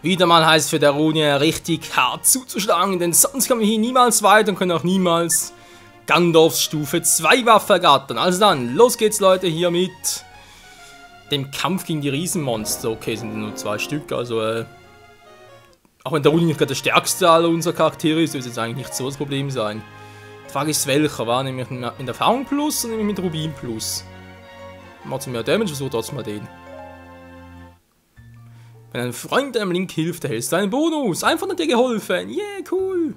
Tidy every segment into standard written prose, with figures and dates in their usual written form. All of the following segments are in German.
Wieder mal heißt es für der Rune richtig hart zuzuschlagen, denn sonst kommen wir hier niemals weiter und können auch niemals Gandalfs Stufe 2 Waffe ergattern. Also dann, los geht's Leute, hier mit dem Kampf gegen die Riesenmonster. Okay, sind nur 2 Stück, also auch wenn der Rune nicht gerade der stärkste aller unserer Charaktere ist, dürfte es jetzt eigentlich nicht so das Problem sein. Die Frage ist welcher, war nämlich mit Erfahrung Plus oder mit Rubin Plus? Macht mehr Damage, versuch trotzdem mal den. Wenn ein Freund einem Link hilft, erhältst du einen Bonus. Einfach hat dir geholfen. Yeah, cool.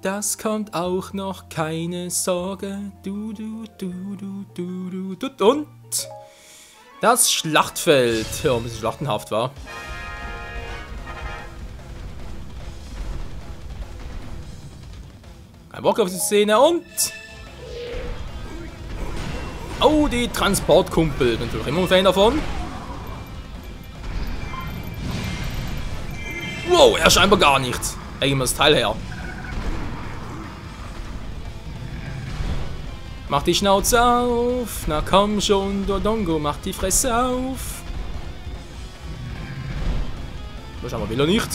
Das kommt auch noch, keine Sorge. Und das Schlachtfeld. Ja, ein bisschen schlachtenhaft war. Kein Bock auf die Szene und... Oh, die Transportkumpel. Bin natürlich immer ein Fan davon. Wow, er scheinbar gar nicht. Gib mir das Teil her. Mach die Schnauze auf. Na komm schon, Dodongo, mach die Fresse auf. So, scheinbar will er nicht.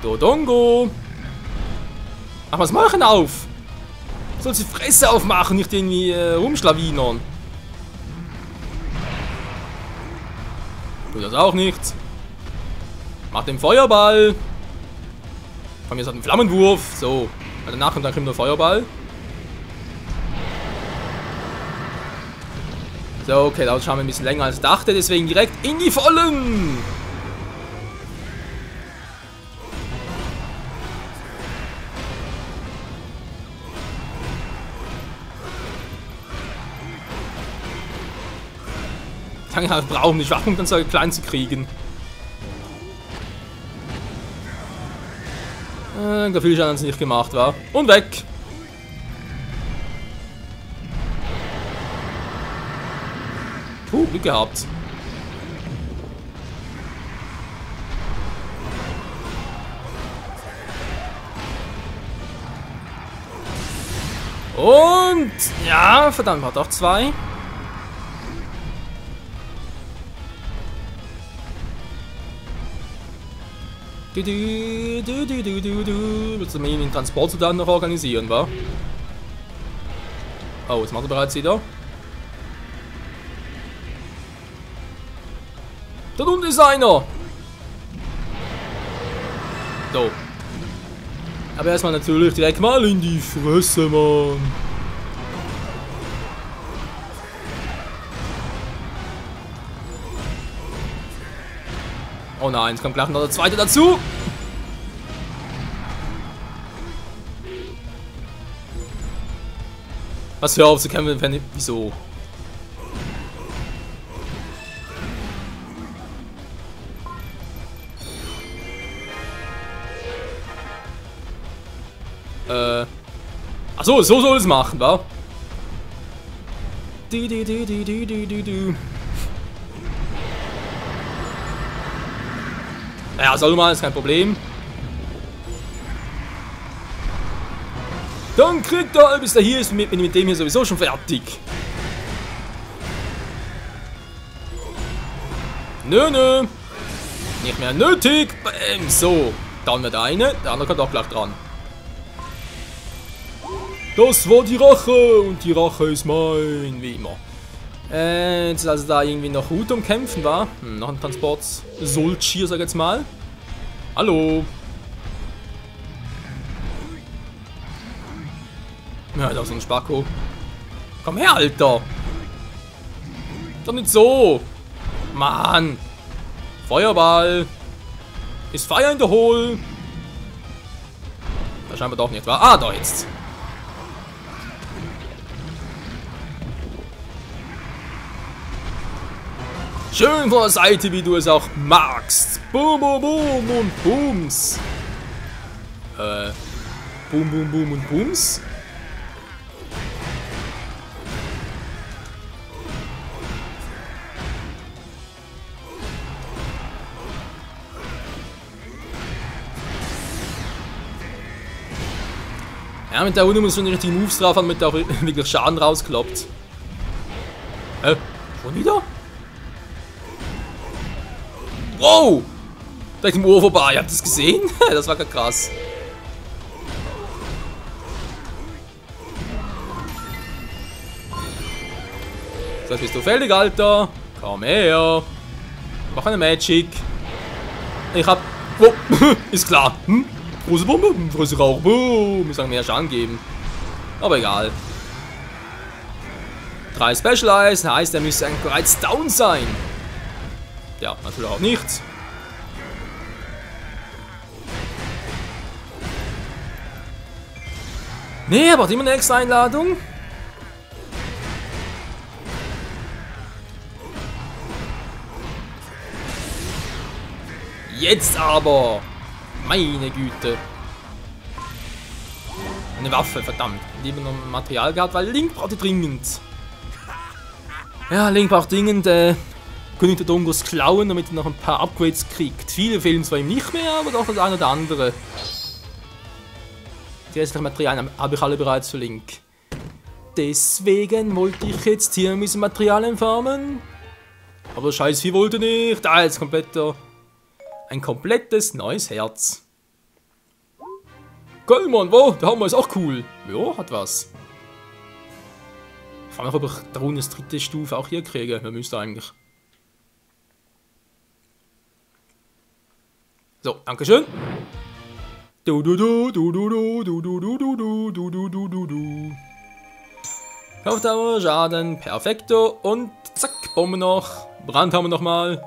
Dodongo. Ach, was machen auf? Soll sie Fresse aufmachen, nicht irgendwie rumschlawinern. Tut das auch nicht. Macht den Feuerball. Von mir ist halt ein Flammenwurf. So. Danach kommt der Feuerball. So, okay, da schauen wir ein bisschen länger als ich dachte, deswegen direkt in die Vollen. Wir brauchen die Schwachpunkte so klein zu kriegen. Der viel Schaden hat es nicht gemacht, war. Und weg! Glück gehabt. Und ja, verdammt, hat auch 2. Willst du mir den Transport dann noch organisieren, wa? Oh, jetzt macht er bereits wieder. Da unten ist einer! So. Aber erstmal natürlich direkt mal in die Fresse, Mann. Oh nein, es kommt gleich noch der zweite dazu. Was, hör auf zu kämpfen, wenn... Wieso? Achso, so soll es machen, wa? Ja, soll mal, ist kein Problem. Dann kriegt er, bis er hier ist, mit dem hier sowieso schon fertig. Nö. Nicht mehr nötig. Bäm, so. Dann wird der eine kommt auch gleich dran. Das war die Rache und die Rache ist mein, wie immer. Jetzt ist also da irgendwie noch Hut umkämpfen, war? Noch ein Transport. Solchier, sag ich jetzt mal. Hallo. Ja, da ist ein Spacko. Komm her, Alter. Doch nicht so. Mann. Feuerball. Ist Feuer in der Hole. Da scheinbar doch nicht, war. Ah, da jetzt. Schön von der Seite, wie du es auch magst. Boom, boom, boom und Booms. Boom, boom, boom und Booms. Ja, mit der Runde muss man die richtigen Moves drauf haben, damit der auch wirklich Schaden rauskloppt. Schon wieder? Wow! Direkt im Ohr vorbei. Habt ihr das gesehen? Das war gerade krass. So, jetzt bist du fertig, Alter. Komm her. Mach eine Magic. Ich hab... Oh, ist klar. Große Bombe, große Rauch. Boom. Ich soll mehr Schaden geben. Aber egal. 3 Specialize, heißt, er müsste eigentlich bereits down sein. Ja, natürlich auch nichts. Nee, aber immer eine extra Einladung. Jetzt aber! Meine Güte! Eine Waffe, verdammt. Lieber noch Material gehabt, weil Link brauchte dringend. Ja, Link braucht dringend König der Dongos klauen, damit er noch ein paar Upgrades kriegt. Viele fehlen zwar ihm nicht mehr, aber doch das eine oder andere. Die restlichen Materialien habe ich alle bereits für Link. Deswegen wollte ich jetzt hier ein bisschen Materialien farmen. Aber das scheiß Vieh wollte nicht. Da ist ein komplettes neues Herz. Geil, Mann, wow, der Hammer ist auch cool. Ja, hat was. Ich frage mich, ob ich der Runes 3. Stufe auch hier kriege. Wer müsste eigentlich. So, dankeschön. Du du du du du du du du du du du du du du du. Kaufdauer, Schaden, perfekto und zack, Bombe noch. Brand haben wir nochmal.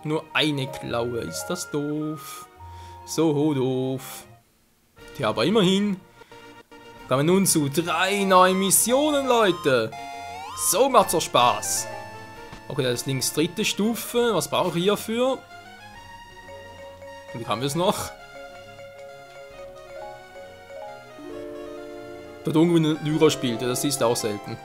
Nur eine Klaue, ist das doof. So doof. Ja, aber immerhin kommen wir nun zu 3 neuen Missionen, Leute. So macht's doch Spaß. Okay, das ist links 3. Stufe. Was brauche ich hierfür? Wie haben wir es noch? Dort irgendwie eine Lyra spielt, das ist auch selten.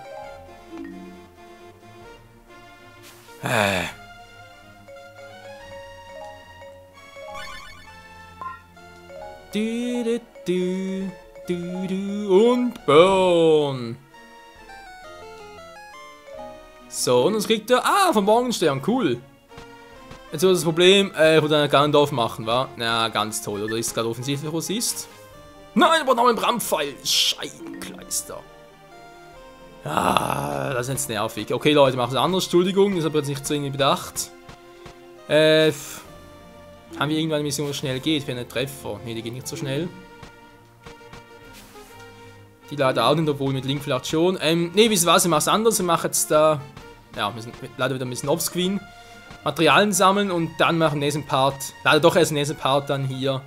Und Burn. So, und uns kriegt er... Ah, vom Morgenstern, cool. Jetzt wird das Problem, ich würde einen Ganondorf machen, wa? Na, ganz toll. Oder ist es gerade offensichtlich, was ist? Nein, aber noch ein Brandpfeil. Scheibenkleister. Ah, das ist jetzt nervig. Okay, Leute, machen es anders. Entschuldigung, das habe ich jetzt nicht zu Ende bedacht. Haben wir irgendwann eine Mission, die schnell geht für einen Treffer? Ne, die geht nicht so schnell. Die leider auch nicht, obwohl mit Link vielleicht schon. Ne, wisst ihr was, wir machen es anders. Wir machen jetzt da... Ja, wir müssen leider wieder ein bisschen offscreen Materialien sammeln und dann machen wir im nächsten Part... Leider doch erst im nächsten Part dann hier...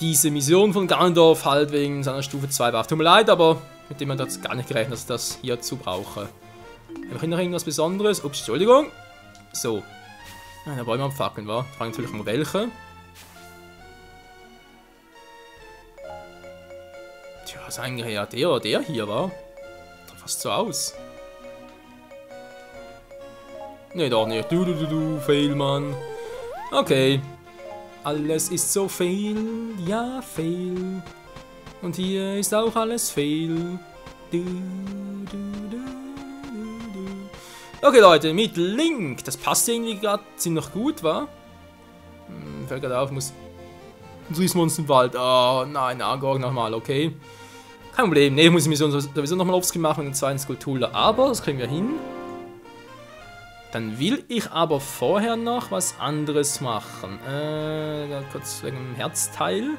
Diese Mission von Ganondorf halt wegen seiner Stufe 2 war. Tut mir leid, aber mit dem hat das gar nicht gerechnet, dass ich das hierzu brauche. Habe ich noch irgendwas Besonderes? Ups, Entschuldigung. So. Da wollen wir abfackeln, wa? Ich frage natürlich mal welche. Tja, ist eigentlich ja der oder der hier, wa? Sieht fast so aus. Ne, doch nicht. Du, fail, Mann. Okay. Alles ist so fail, ja, fail. Und hier ist auch alles fail. Okay, Leute, mit Link. Das passt irgendwie gerade ziemlich gut, wa? Fällt gerade auf, muss... Ein Riesmonster im Wald. Oh, nein, Argorg nochmal, okay. Kein Problem. Ne, ich muss die Mission sowieso nochmal offscreen machen und den zweiten Skulptur. Aber das kriegen wir hin. Dann will ich aber vorher noch was anderes machen. Kurz wegen dem Herzteil.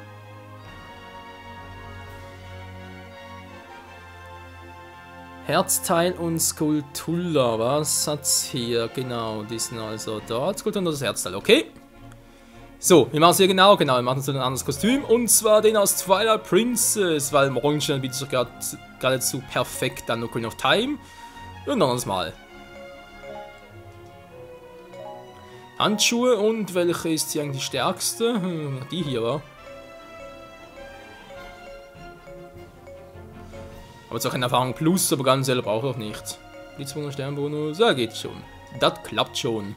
Herzteil und Skulptur. Was hat's hier? Genau, die sind also dort. Skulptur und das Herzteil, okay. So, wir machen es hier genau. Wir machen uns ein anderes Kostüm. Und zwar den aus Twilight Princess. Weil Morgenstern bietet sich geradezu perfekt an Ocarina of Time. Und noch anderes Mal. Handschuhe und welche ist hier eigentlich die stärkste? Die hier, war. Aber zwar keine Erfahrung plus, aber ganz selber brauche ich auch nicht. Blitzwunder, Sternbonus, ja geht schon. Das klappt schon.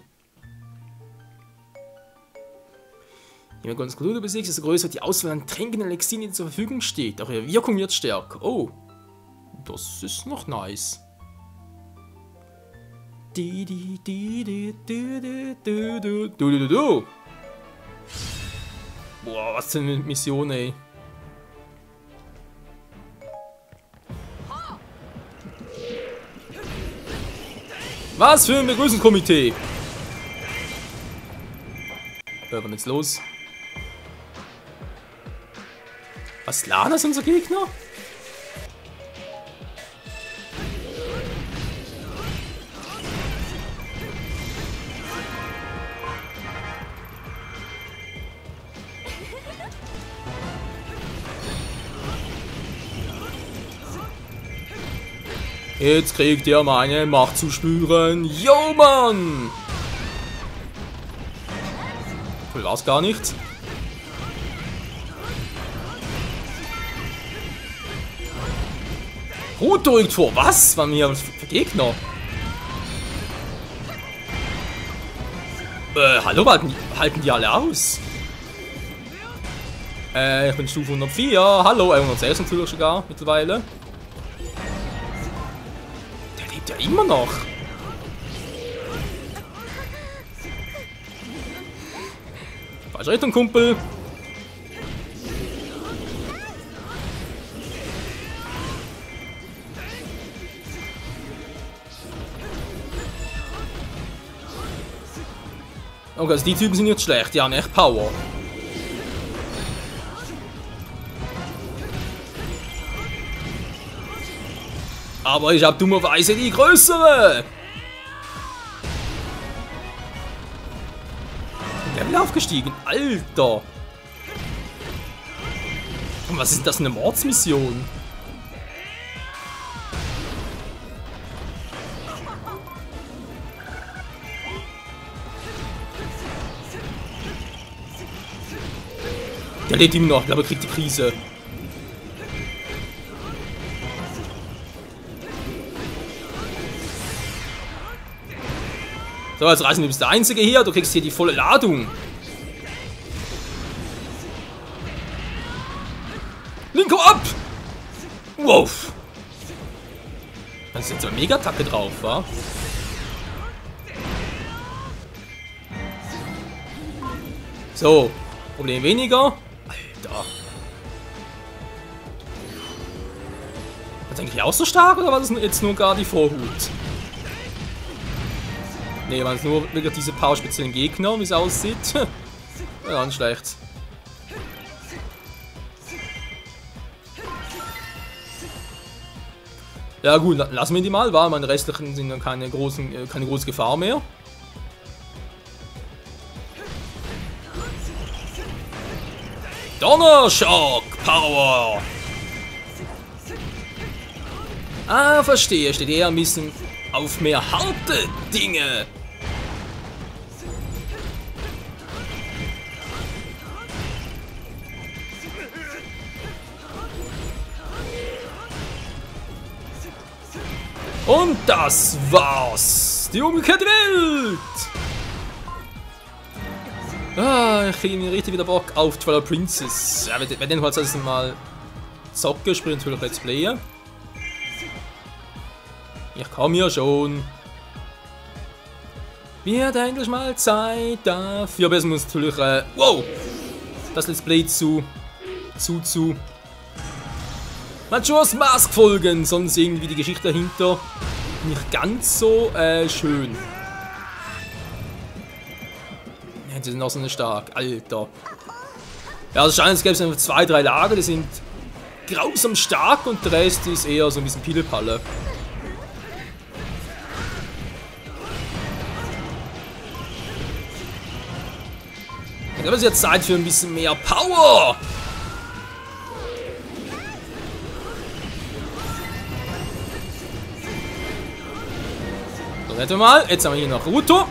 Jemand ganz gut besiegt, desto größer die Auswahl an Tränken und Elixieren, die zur Verfügung steht. Auch ihre Wirkung wird stärker. Oh, das ist noch nice. Boah, was für eine Mission, ey. Was für ein Begrüßungskomitee! Was ist jetzt los? Was, Lana ist unser Gegner? Jetzt kriegt ihr meine Macht zu spüren. Yo, Mann! Cool, war's gar nicht. Rot drückt vor. Was? Waren wir für Gegner? Hallo, halten die alle aus? Ich bin Stufe 104. Hallo, 106 natürlich sogar mittlerweile. Ja, immer noch. Falsche Richtung, Kumpel. Okay, also die Typen sind nicht schlecht, die haben echt Power. Aber ich habe dummerweise die größere. Level aufgestiegen, Alter. Und was ist das, eine Mordsmission? Der lebt immer noch, ich glaube, er kriegt die Krise. So, jetzt reißen wir bis der Einzige hier. Du kriegst hier die volle Ladung. Linko ab! Wow! Da ist jetzt so eine Mega-Attacke drauf, wa? So, Problem weniger. Alter. Ist eigentlich auch so stark oder war das jetzt nur gar die Vorhut? Ne, waren es nur wirklich diese paar speziellen Gegner, wie es aussieht. Ja, nicht schlecht. Ja gut, lassen wir die mal, weil meine restlichen sind dann keine große Gefahr mehr. Donnerschock Power! Ah, verstehe, steht eher ein bisschen auf mehr harte Dinge. Und das war's. Die umgekehrte Welt. Ah, ich kriege mir richtig wieder Bock auf Twilight Princess. Ja, wenn den halt erst mal zocke, spiele natürlich Let's Player. Ich komme ja schon. Wird endlich mal Zeit dafür. Aber es muss natürlich, wow! Das Let's Play zu Majora's Mask folgen, sonst irgendwie die Geschichte dahinter nicht ganz so schön. Ja, die sind auch so stark, Alter. Ja, also scheint es gäbe einfach 2, 3 Lager, die sind grausam stark und der Rest ist eher so ein bisschen Pillepalle. Ich glaube, es ist jetzt Zeit für ein bisschen mehr Power! So, warte mal. Jetzt haben wir hier noch Ruto.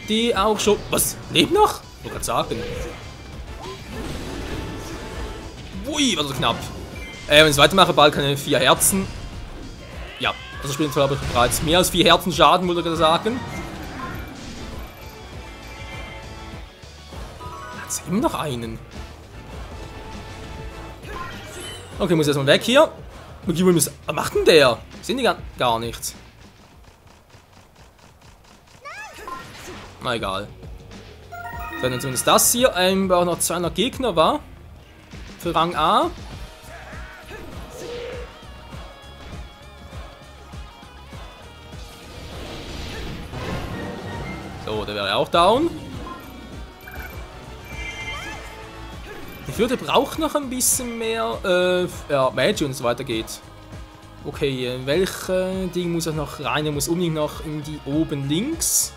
Die auch schon... Was? Lebt noch? Ich wollte gerade sagen. Ui, war so knapp. Wenn ich es weitermache, bald keine 4 Herzen. Ja, also spielen habe ich bereits mehr als 4 Herzen Schaden, würde ich sagen. Hat Immer noch einen. Okay, muss erstmal weg hier. Was macht denn der? Sind die gar nichts? Na egal. Dann zumindest das hier. Wir brauchen noch 200 Gegner, war? Für Rang A. So, der wäre auch down. Ich würde braucht noch ein bisschen mehr ja, Magic und so weiter geht. Okay, welche Ding muss er noch rein? Er muss unbedingt noch in die oben links.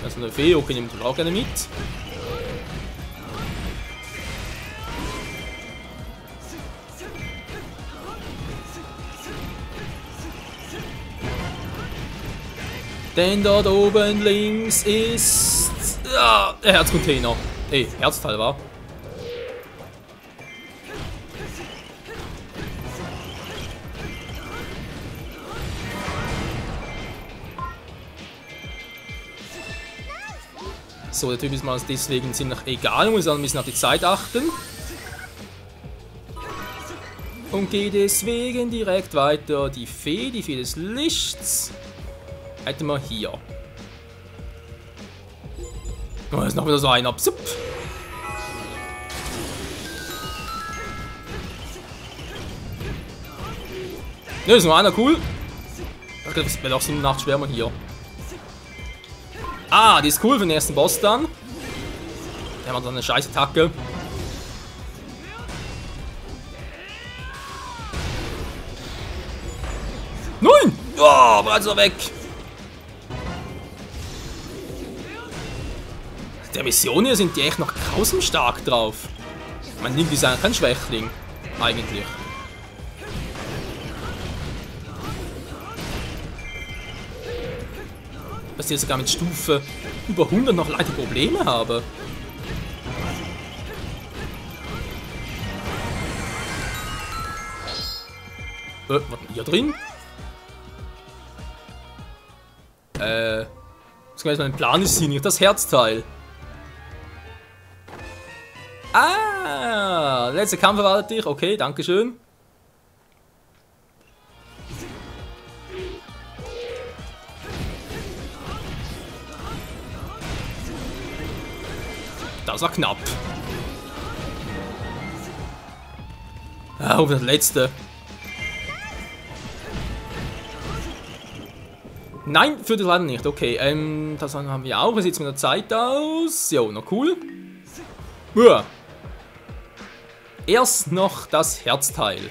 Also eine Fee, okay, nimmt auch gerne mit. Denn dort oben links ist ja, der Herzcontainer. Herzteil war. So, der Typ ist mal deswegen ziemlich egal, muss ein bisschen auf die Zeit achten. Und geht deswegen direkt weiter. Die Fee des Lichts. Hätten wir hier. Oh, ist noch wieder so einer. Psup. Ne, ist nur einer cool. Das wäre doch so eine Nacht schwärmer hier. Ah, die ist cool für den ersten Boss dann. Der hat dann eine scheiß Attacke. Nein! Oh, bereits er weg. Der Mission hier sind die echt noch grausam stark drauf. Man nimmt ist kein Schwächling. Eigentlich. Dass ich sogar mit Stufe über 100 noch leichte Probleme habe. Was ist denn hier drin? Das kann jetzt mein Plan ist hier nicht das Herzteil. Ah, letzter Kampf erwartet dich. Okay, dankeschön. Das war knapp. Ah, das letzte. Nein, für das leider nicht. Okay, das haben wir auch. Wie sieht es mit der Zeit aus? Jo, noch cool. Uah. Erst noch das Herzteil.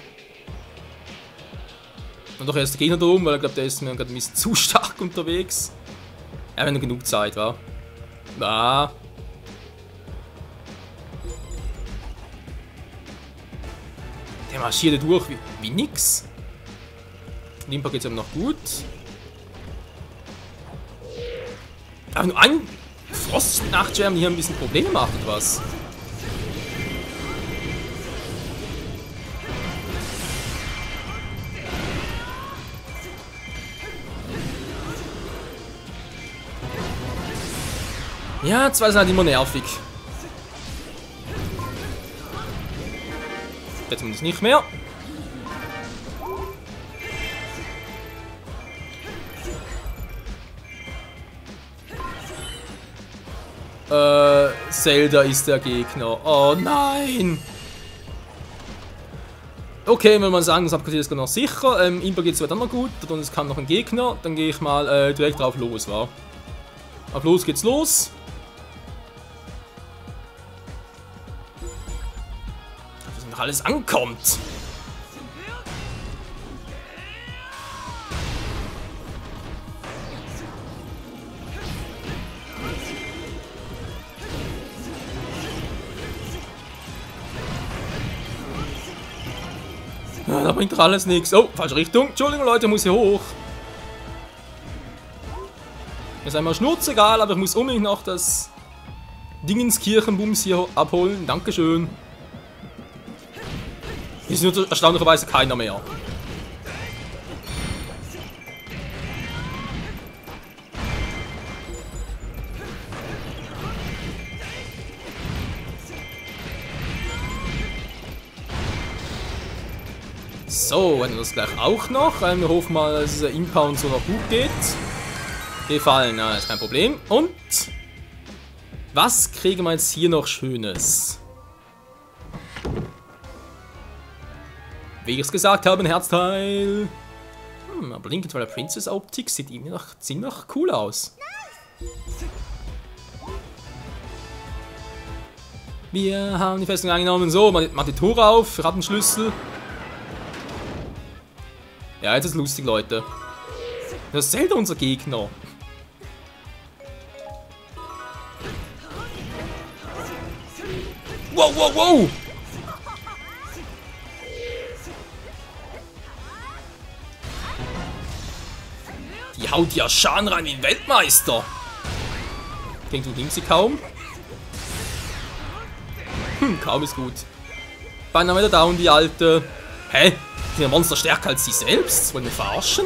Und doch erst der Gegner da oben, weil ich glaube, der ist mir gerade ein bisschen zu stark unterwegs. Ja, wenn noch genug Zeit war. Ah. Der marschiert durch wie nix. Limpa geht es aber noch gut. Aber nur ein Frost-Nachtschirm, die hier ein bisschen Probleme macht, oder was? Ja, zwei sind halt immer nervig. Jetzt zumindest nicht mehr. Zelda ist der Gegner. Oh nein! Okay, wenn man sagen, das Abkassiert ist noch sicher. Impa geht es weiter noch gut. Und es kam noch ein Gegner. Dann gehe ich mal direkt drauf los, wa? Auf los geht's los. Dass noch alles ankommt. Ja, da bringt doch alles nichts. Oh, falsche Richtung. Entschuldigung, Leute, muss hier hoch. Ist einmal schnurzegal, aber ich muss unbedingt noch das Dingenskirchenbums hier abholen. Dankeschön. Hier ist nur erstaunlicherweise keiner mehr. So, wenn das gleich auch noch. Wir hoffen mal, dass dieser Impa und so noch gut geht. Gefallen, na, ist kein Problem. Und was kriegen wir jetzt hier noch Schönes? Wie ich es gesagt habe, ein Herzteil. Aber Link Twilight Princess Optik sieht irgendwie noch ziemlich cool aus. Wir haben die Festung eingenommen. So, mach die Tore auf. Rattenschlüssel. Ja, jetzt ist es lustig, Leute. Das ist Zelda unser Gegner. Wow, wow, wow! Die haut ja Schaden rein wie ein Weltmeister. Denkt du, nimmt sie kaum? Kaum ist gut. Beinahe wieder down, die alte. Hä? Sind die Monster stärker als sie selbst? Wollen wir verarschen?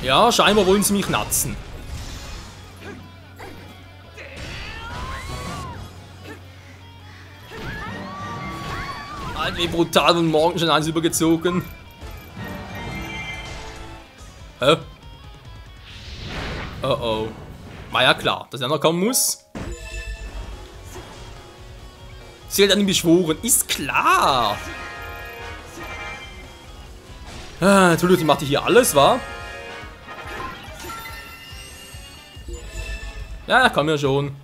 Ja, scheinbar wollen sie mich natzen. Alter, wie brutal und morgen schon eins übergezogen. Hä? Oh oh. War ja klar, dass er noch kommen muss. Sie hat dann beschworen. Ist klar. Entschuldigung, die macht hier alles, wa? Ja, komm ja schon.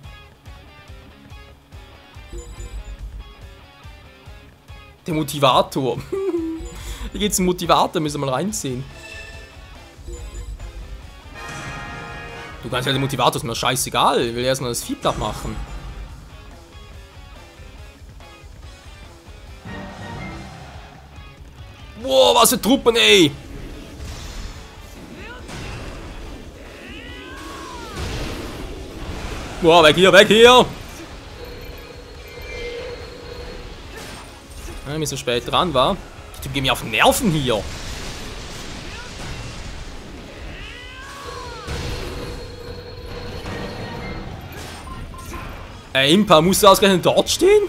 Der Motivator. Hier geht's um Motivator, müssen wir mal reinziehen. Du kannst ja den Motivator, ist mir scheißegal. Ich will erstmal das Vieh platt machen. Wow, was für Truppen, ey! Wow, weg hier, weg hier! Ja, mir so spät dran war. Die gehen mir auf den Nerven hier. Ey, Impa, musst du ausgerechnet dort stehen?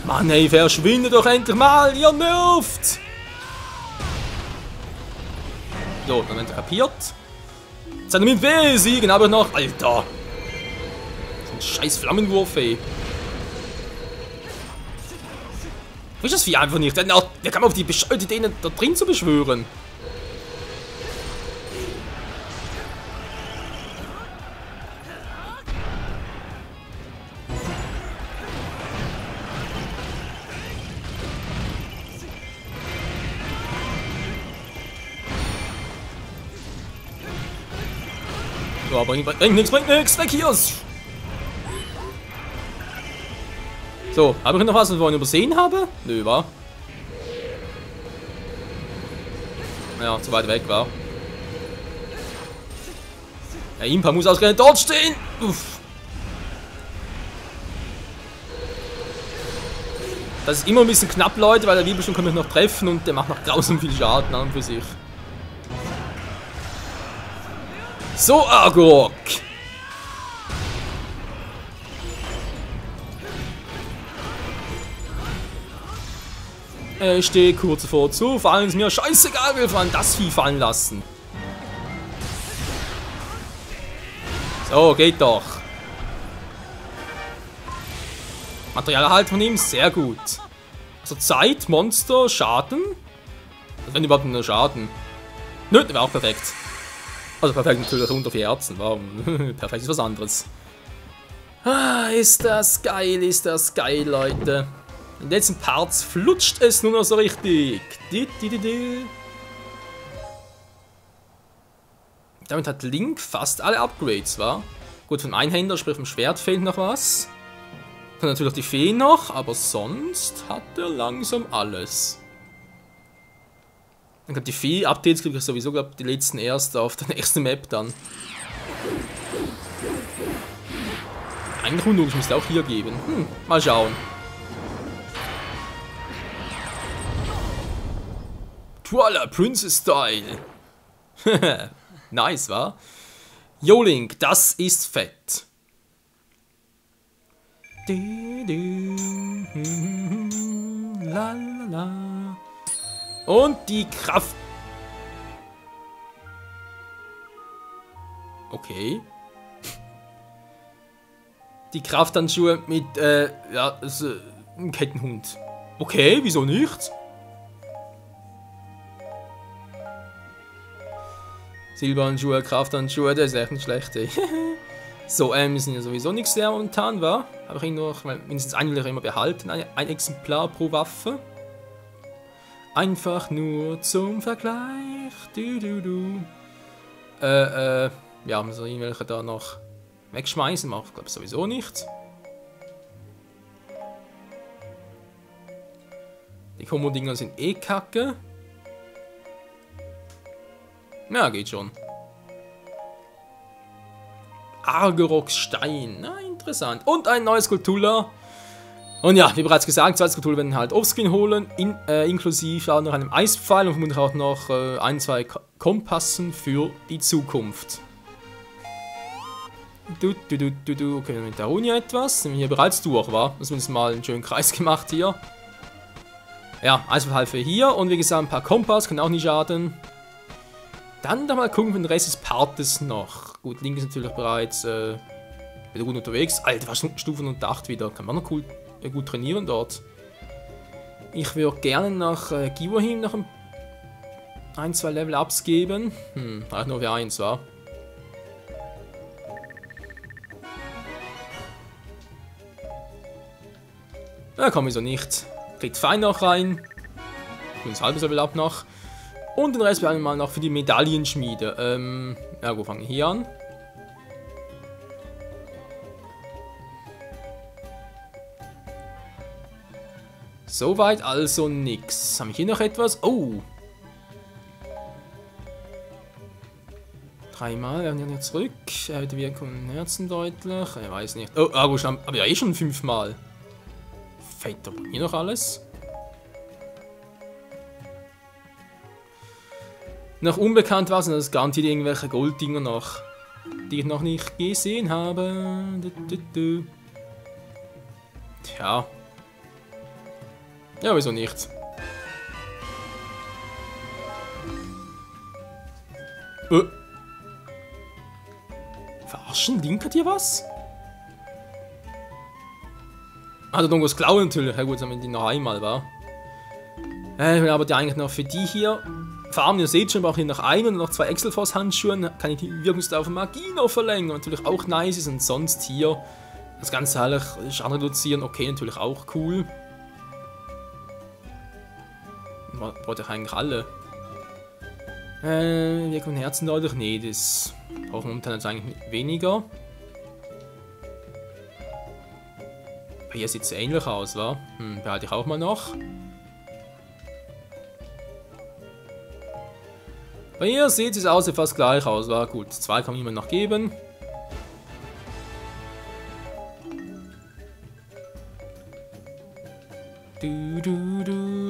Mann, ey, verschwinde doch endlich mal, ihr nervt! So, dann hat er kapiert. Jetzt hat er mit W siegen, aber noch. Alter! So ein scheiß Flammenwurf, ey. Wo ist das Vieh einfach nicht? Wer kann auf die bescheuerte Idee, da drin zu beschwören? Ja, bringt nichts, weg hier! So, habe ich noch was, was ich vorhin übersehen habe? Nö, war. Ja, zu weit weg war. Der Impa muss ausgerechnet dort stehen! Uff. Das ist immer ein bisschen knapp, Leute, weil der Wirbelsturm kann mich noch treffen und der macht noch grausam viel Schaden an und für sich. So, Argok! Ich stehe kurz vor zu, vor allem ist mir scheißegal, wir wollen das Vieh fallen lassen. So, geht doch. Materialerhalt von ihm, sehr gut. Also Zeit, Monster, Schaden. Also wenn überhaupt nur Schaden. Nö, der wäre auch perfekt. Also perfekt natürlich unter 4 Herzen. Warum? Perfekt ist was anderes. Ah, ist das geil, Leute. In den letzten Parts flutscht es nur noch so richtig. Damit hat Link fast alle Upgrades, wa? Gut, vom Einhänder, sprich vom Schwert fehlt noch was. Dann natürlich die Fee noch, aber sonst hat er langsam alles. Dann kommt die Fee-Updates, kriege ich sowieso, glaube ich, die letzten erst auf der nächsten Map dann. Eigentlich unlogisch, müsste auch hier geben. Mal schauen. Voila, Princess Style. Nice, wa? Yo, Link, das ist fett. Lalala. Und die Kraft. Okay. Die Krafthandschuhe mit, ja, ein Kettenhund. Okay, wieso nicht? Silberhandschuhe, Krafthandschuhe, das ist echt nicht schlecht, ey. So, wir sind ja sowieso nichts sehr momentan, wa? Aber ich noch, mindestens ein will ich immer behalten, ein Exemplar pro Waffe. Einfach nur zum Vergleich. Ja, muss ich irgendwelche da noch wegschmeißen, macht glaube ich sowieso nichts. Die Kombo-Dinger sind eh kacke. Ja, geht schon. Argeroks Stein. Na, interessant. Und ein neues Skulptur. Und ja, wie bereits gesagt, zwei Skulpturen werden halt offscreen holen, inklusive auch noch einem Eispfeil und vermutlich auch noch ein, zwei Kompassen für die Zukunft. Okay, mit der Uni etwas. Sind wir hier bereits durch, wa? Das ist mal einen schönen Kreis gemacht hier. Ja, Eispfeil für hier und wie gesagt, ein paar Kompass, können auch nicht schaden. Dann da mal gucken, wenn der Rest des Partes noch. Gut, Link ist natürlich bereits wieder gut unterwegs. Alter, was Stufen und 8 wieder. Kann man noch cool, gut trainieren dort. Ich würde gerne nach Giverhim noch ein, zwei Level-Ups geben. Halt nur für 1, wa? Da kommen wir so nicht. Kriegt fein noch rein. Ein halbes Level-Up noch. Und den Rest werden wir mal noch für die Medaillenschmiede. Ja gut, fangen wir hier an. Soweit also nix. Haben wir hier noch etwas? Oh! Dreimal werden wir hier zurück. Erhöhte Wirkung Herzen deutlich. Ich weiß nicht. Oh, aber ja, eh schon 5-mal. Fällt da hier noch alles? Noch unbekannt war es, das garantiert irgendwelche Golddinger noch, die ich noch nicht gesehen habe. Tja. Ja, wieso nicht? Verarschen? Link hat hier was? Ah, der irgendwas klauen natürlich. Ja gut, damit die noch einmal war. Ich will aber die eigentlich noch für die hier farmen. Ihr seht schon, ich brauche hier noch einen und noch 2 Excelforce-Handschuhe. Kann ich die Wirkungsdauer von Magie noch verlängern. Natürlich auch nice ist. Und sonst hier das Ganze halt Schaden reduzieren. Okay, natürlich auch cool. Brauche ich eigentlich alle. Wirkung Herzen deutlich. Nee, das brauchen wir momentan jetzt eigentlich weniger. Hier sieht es ähnlich aus, wa? Behalte ich auch mal noch. Aber hier sieht es aus, fast gleich aus, wa? Gut, 2 kann man immer noch geben.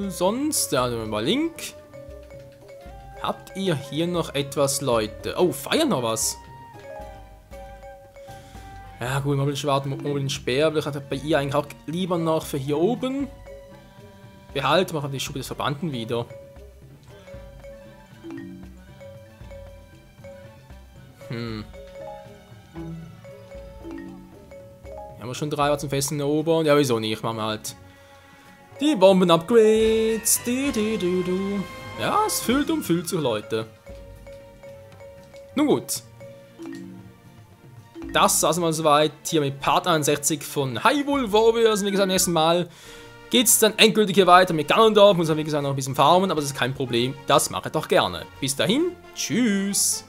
Sonst, ja, mal Link. Habt ihr hier noch etwas, Leute? Oh, feiern noch was. Ja gut, Mobilschwert, Speer will ich bei ihr eigentlich auch lieber noch für hier oben behalten. Machen die Schuhe des Verbanden wieder. Hier haben wir schon 3 zum festen Erobern. Ja, wieso nicht? Machen wir halt die Bomben-Upgrades. Ja, es füllt und füllt sich, Leute. Nun gut. Das also mal soweit hier mit Part 61 von Hyrule Warriors. Wie gesagt, beim nächsten Mal geht es dann endgültig hier weiter mit Ganondorf. Muss man wie gesagt noch ein bisschen farmen, aber das ist kein Problem. Das mache ich doch gerne. Bis dahin, tschüss.